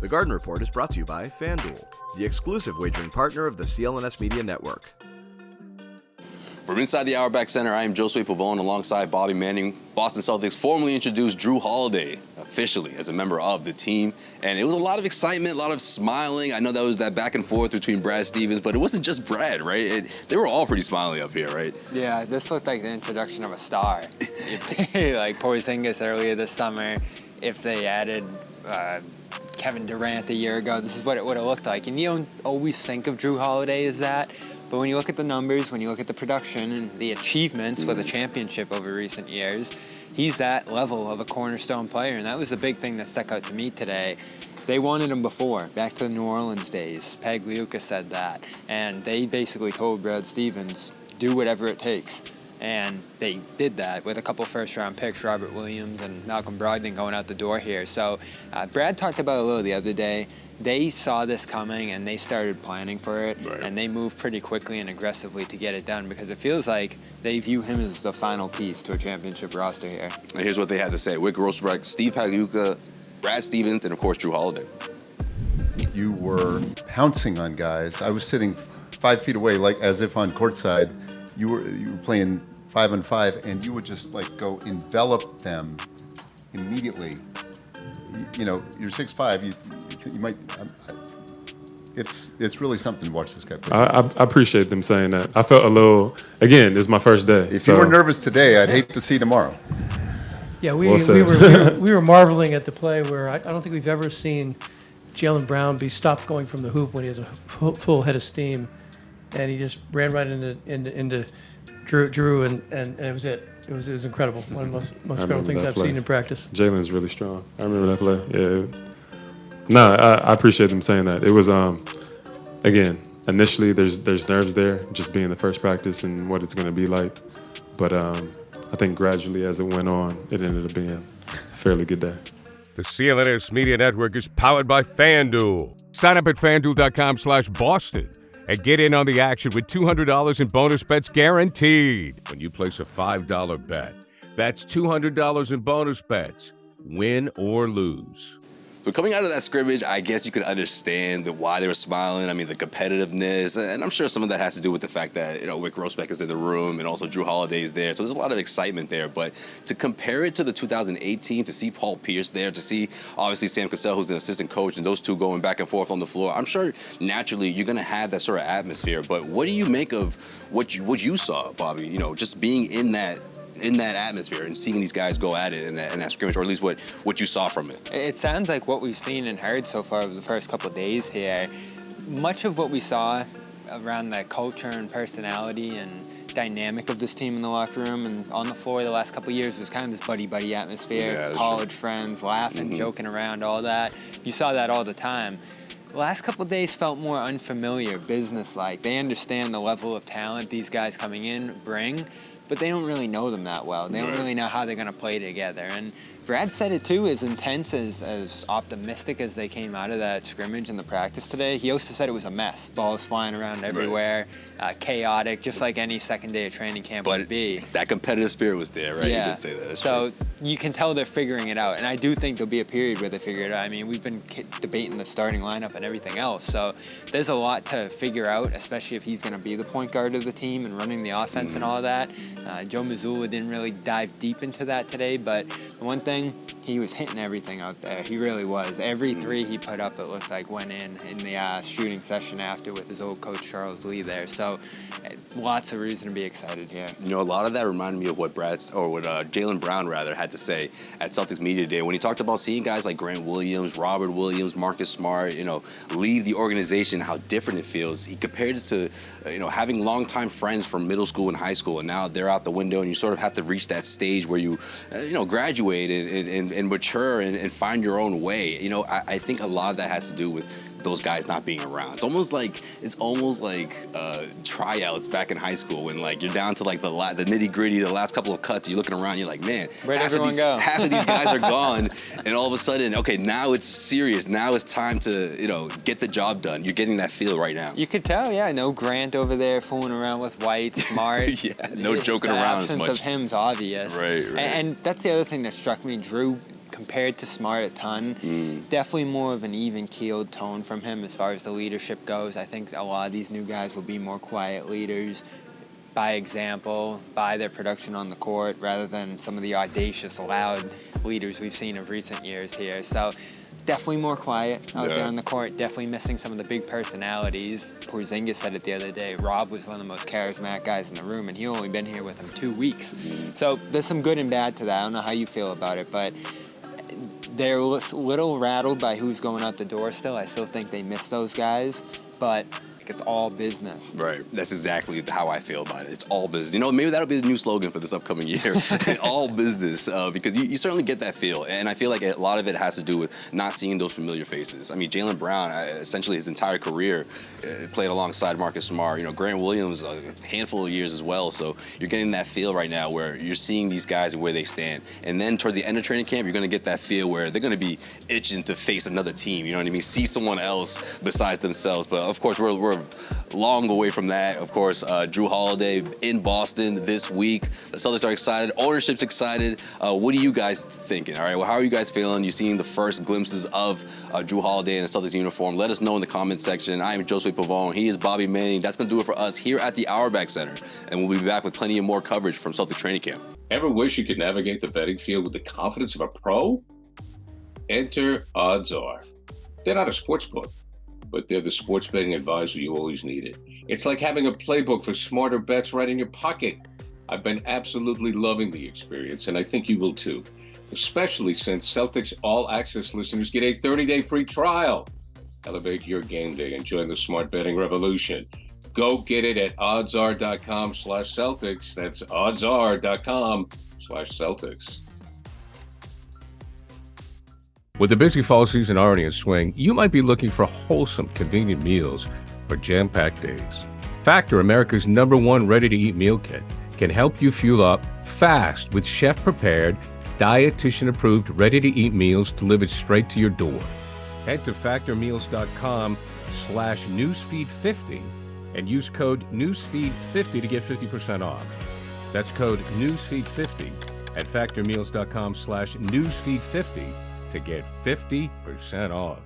The Garden Report is brought to you by FanDuel, the exclusive wagering partner of the CLNS Media Network. From inside the Auerbach Center, I am Josue Pavon alongside Bobby Manning. Boston Celtics formally introduced Jrue Holiday officially as a member of the team. And it was a lot of excitement, a lot of smiling. I know that was that back and forth between Brad Stevens, but it wasn't just Brad, right? They were all pretty smiley up here, right? Yeah, this looked like the introduction of a star. Like Porzingis earlier this summer, if they added Kevin Durant a year ago, this is what it would have looked like. And you don't always think of Jrue Holiday as that. But when you look at the numbers, when you look at the production and the achievements for the championship over recent years, he's that level of a cornerstone player. And that was the big thing that stuck out to me today. They wanted him before, back to the New Orleans days. Pagliuca said that. And they basically told Brad Stevens, do whatever it takes. And they did that with a couple first-round picks, Robert Williams and Malcolm Brogdon going out the door here. So Brad talked about it a little the other day. They saw this coming and they started planning for it, right. And they moved pretty quickly and aggressively to get it done because it feels like they view him as the final piece to a championship roster here. And here's what they had to say. Wick Grossbeck, Steve Pagliuca, Brad Stevens, and of course Jrue Holiday. You were pouncing on guys. I was sitting 5 feet away, like as if on courtside. You were playing 5-on-5, and you would just like go envelop them immediately. You know, you're 6'5". You might. It's really something to watch this guy play. I appreciate them saying that. I felt a little. Again, it's my first day. If you were nervous today, I'd hate to see tomorrow. Yeah, we were marveling at the play where I don't think we've ever seen Jaylen Brown be stopped going from the hoop when he has a full head of steam, and he just ran right into Jrue, and it was it. It was incredible. One of the most incredible things I've seen in practice. Jaylen's really strong. I remember that play. Yeah. No, I appreciate them saying that. It was, again, initially there's nerves there, just being the first practice and what it's going to be like. But I think gradually as it went on, it ended up being a fairly good day. The CLNS Media Network is powered by FanDuel. Sign up at FanDuel.com/Boston and get in on the action with $200 in bonus bets guaranteed when you place a $5 bet. That's $200 in bonus bets, win or lose. So coming out of that scrimmage, I guess you could understand why they were smiling. I mean, the competitiveness, and I'm sure some of that has to do with the fact that, you know, Wick Grossbeck is in the room and also Jrue Holiday is there. So there's a lot of excitement there. But to compare it to the 2008 team, to see Paul Pierce there, to see, obviously, Sam Cassell, who's an assistant coach, and those two going back and forth on the floor, I'm sure naturally you're going to have that sort of atmosphere. But what do you make of what you saw, Bobby, you know, just being in that atmosphere and seeing these guys go at it in that scrimmage, or at least what you saw from it? It sounds like what we've seen and heard so far over the first couple of days here. Much of what we saw around the culture and personality and dynamic of this team in the locker room and on the floor the last couple of years was kind of this buddy-buddy atmosphere, college friends, laughing, joking around, all that. You saw that all the time. The last couple of days felt more unfamiliar, business-like. They understand the level of talent these guys coming in bring, but they don't really know them that well. They don't really know how they're going to play together. And Brad said it too, as intense, as optimistic as they came out of that scrimmage in the practice today. He also said it was a mess. Balls flying around everywhere, chaotic, just like any second day of training camp would be. That competitive spirit was there, right? Yeah. You did say that. That's so true. You can tell they're figuring it out. And I do think there'll be a period where they figure it out. I mean, we've been debating the starting lineup and everything else. So there's a lot to figure out, especially if he's going to be the point guard of the team and running the offense and all of that. Joe Mazzulla didn't really dive deep into that today, but the one thing, he was hitting everything out there. He really was. Every three he put up, it looked like went in the shooting session after with his old coach Charles Lee there. So lots of reason to be excited here. You know, a lot of that reminded me of what Jaylen Brown had to say at Celtics Media Day when he talked about seeing guys like Grant Williams, Robert Williams, Marcus Smart, you know, leave the organization, how different it feels. He compared it to, you know, having longtime friends from middle school and high school, and now they're out the window, and you sort of have to reach that stage where you, graduate and mature and find your own way. You know, I think a lot of that has to do with those guys not being around. It's almost like tryouts back in high school when like you're down to like the nitty gritty, the last couple of cuts. You're looking around, you're like, man, where'd everyone go? Half of these guys are gone, and all of a sudden, okay, now it's serious. Now it's time to get the job done. You're getting that feel right now. You could tell, no Grant over there fooling around with White, Smart. No joking around as much. The absence of him's obvious. Right. And that's the other thing that struck me. Jrue compared to Smart a ton. Definitely more of an even-keeled tone from him as far as the leadership goes. I think a lot of these new guys will be more quiet leaders by example, by their production on the court, rather than some of the audacious, loud leaders we've seen of recent years here. So definitely more quiet out there on the court, definitely missing some of the big personalities. Porzingis said it the other day, Rob was one of the most charismatic guys in the room, and he only been here with him 2 weeks. So there's some good and bad to that. I don't know how you feel about it, but they're a little rattled by who's going out the door still. I still think they miss those guys, but it's all business. Right. That's exactly how I feel about it. It's all business. You know, maybe that'll be the new slogan for this upcoming year. All business, because you certainly get that feel. And I feel like a lot of it has to do with not seeing those familiar faces. I mean, Jaylen Brown, essentially his entire career, played alongside Marcus Smart. You know, Grant Williams, a handful of years as well. So you're getting that feel right now where you're seeing these guys and where they stand. And then towards the end of training camp, you're going to get that feel where they're going to be itching to face another team. You know what I mean? See someone else besides themselves. But of course, we're long away from that. Of course, Jrue Holiday in Boston this week. The Celtics are excited. Ownership's excited. What are you guys thinking? All right, well, how are you guys feeling? You've seen the first glimpses of Jrue Holiday in a Celtics uniform. Let us know in the comments section. I am Josue Pavon. He is Bobby Manning. That's going to do it for us here at the Auerbach Center. And we'll be back with plenty of more coverage from Celtics training camp. Ever wish you could navigate the betting field with the confidence of a pro? Enter Odds Are. They're not a sports book, but they're the sports betting advisor you always needed. It's like having a playbook for smarter bets right in your pocket. I've been absolutely loving the experience, and I think you will too, especially since Celtics All Access listeners get a 30-day free trial. Elevate your game day and join the smart betting revolution. Go get it at oddsr.com/Celtics. That's oddsr.com/Celtics. With the busy fall season already in swing, you might be looking for wholesome, convenient meals for jam-packed days. Factor, America's #1 ready-to-eat meal kit, can help you fuel up fast with chef-prepared, dietitian-approved, ready-to-eat meals delivered straight to your door. Head to factormeals.com/newsfeed50 and use code newsfeed50 to get 50% off. That's code newsfeed50 at factormeals.com/newsfeed50 to get 50% off.